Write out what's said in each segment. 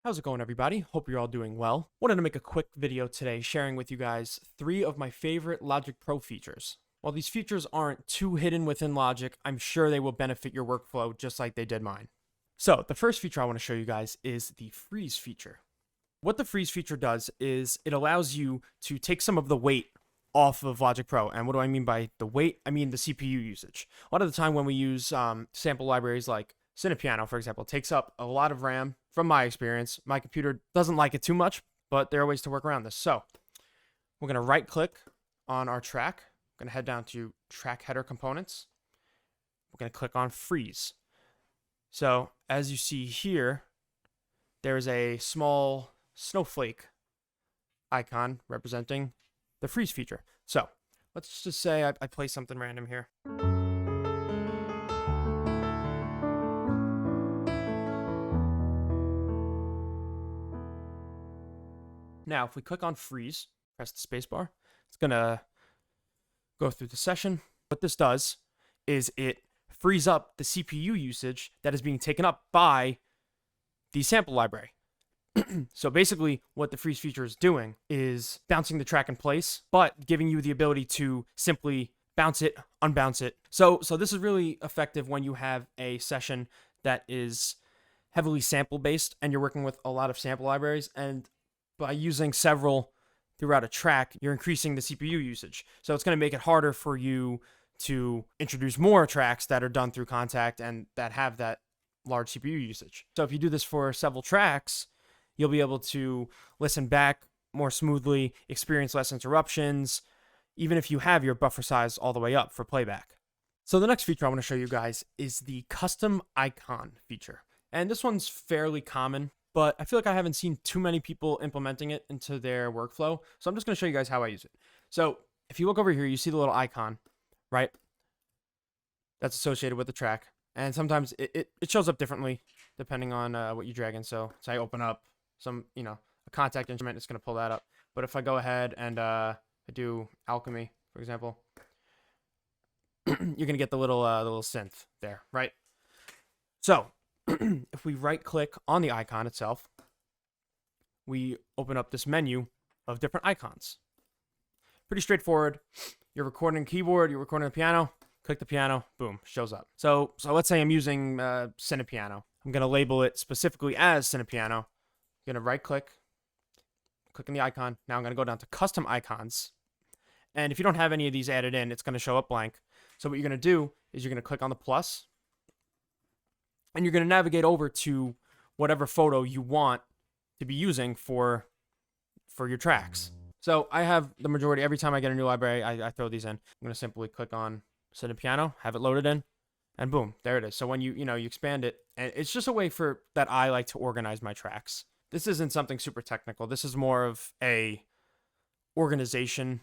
How's it going, everybody? Hope you're all doing well. Wanted to make a quick video today sharing with you guys 3 of my favorite Logic Pro features. While these features aren't too hidden within Logic, I'm sure they will benefit your workflow just like they did mine. So the first feature I want to show you guys is the freeze feature. What the freeze feature does is it allows you to take some of the weight off of Logic Pro. And what do I mean by the weight? I mean the CPU usage. A lot of the time when we use sample libraries like Cinepiano, for example, takes up a lot of RAM. From my experience, my computer doesn't like it too much, but there are ways to work around this. So we're going to right click on our track. I'm going to head down to track header components. We're going to click on freeze. So as you see here, there's a small snowflake icon representing the freeze feature. So let's just say I play something random here. Now, if we click on freeze, press the spacebar, it's going to go through the session. What this does is it frees up the CPU usage that is being taken up by the sample library. So basically, what the freeze feature is doing is bouncing the track in place, but giving you the ability to simply bounce it, unbounce it. So this is really effective when you have a session that is heavily sample-based and you're working with a lot of sample libraries, and by using several throughout a track, you're increasing the CPU usage. So it's going to make it harder for you to introduce more tracks that are done through Contact and that have that large CPU usage. So if you do this for several tracks, you'll be able to listen back more smoothly, experience less interruptions, even if you have your buffer size all the way up for playback. So the next feature I want to show you guys is the custom icon feature. And this one's fairly common, but I feel like I haven't seen too many people implementing it into their workflow. So I'm just going to show you guys how I use it. So if you look over here, you see the little icon, right? That's associated with the track. And sometimes it shows up differently depending on what you drag in. So I open up some, a Contact instrument, it's going to pull that up. But if I go ahead and I do Alchemy, for example, you're going to get the little synth there, right? So if we right click on the icon itself, we open up this menu of different icons. Pretty straightforward. You're recording a keyboard, you're recording a piano, click the piano, boom, shows up. So let's say I'm using Cinepiano. I'm going to label it specifically as Cinepiano. I'm going to right click, click on the icon. Now I'm going to go down to custom icons. And if you don't have any of these added in, it's going to show up blank. So what you're going to do is you're going to click on the plus, and you're going to navigate over to whatever photo you want to be using for your tracks. So I have the majority, every time I get a new library, I throw these in. I'm going to simply click on Cinepiano, have it loaded in, and boom, there it is. So when you expand it, and it's just a way for that I like to organize my tracks. This isn't something super technical. This is more of a organization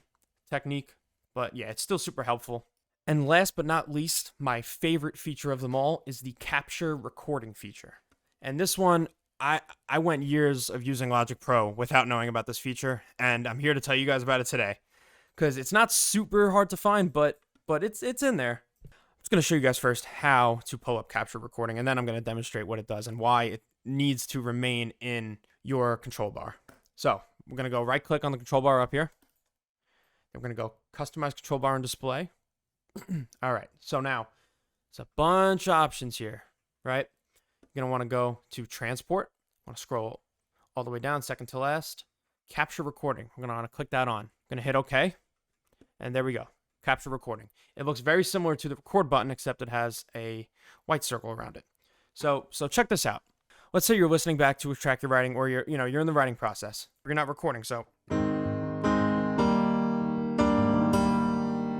technique, but yeah, it's still super helpful. And last but not least, my favorite feature of them all is the capture recording feature. And this one, I went years of using Logic Pro without knowing about this feature, and I'm here to tell you guys about it today. Because it's not super hard to find, but it's in there. I'm just going to show you guys first how to pull up capture recording, and then I'm going to demonstrate what it does and why it needs to remain in your control bar. So we're going to go right click on the control bar up here. Then we're going to go customize control bar and display. All right, so now it's a bunch of options here, right? You're going to want to go to transport. I want to scroll all the way down, second to last. Capture recording. We're going to want to click that on. I'm going to hit OK, and there we go. Capture recording. It looks very similar to the record button, except it has a white circle around it. So check this out. Let's say you're listening back to a track you're writing, or you're in the writing process. You're not recording, so.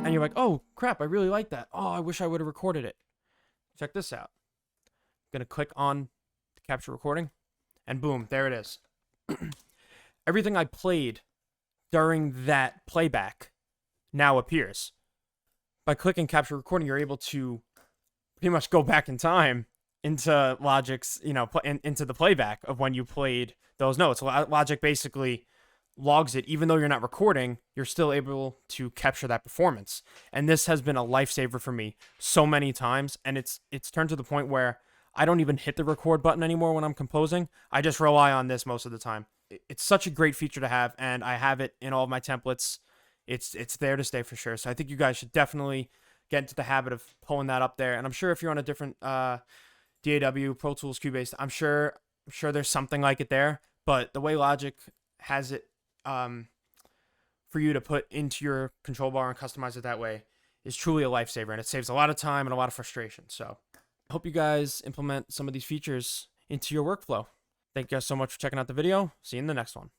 And you're like, oh, crap, I really like that. Oh, I wish I would have recorded it. Check this out. I'm going to click on the capture recording, and boom, there it is. Everything I played during that playback now appears. By clicking capture recording, you're able to pretty much go back in time into Logic's, into the playback of when you played those notes. Logic basically logs it. Even though you're not recording, you're still able to capture that performance. And this has been a lifesaver for me so many times, and it's turned to the point where I don't even hit the record button anymore when I'm composing. I just rely on this most of the time. It's such a great feature to have, and I have it in all of my templates. It's there to stay for sure. So I think you guys should definitely get into the habit of pulling that up there. And I'm sure if you're on a different DAW, Pro Tools, Cubase, I'm sure there's something like it there. But the way Logic has it for you to put into your control bar and customize it that way is truly a lifesaver, and it saves a lot of time and a lot of frustration. So I hope you guys implement some of these features into your workflow. Thank you guys so much for checking out the video. See you in the next one.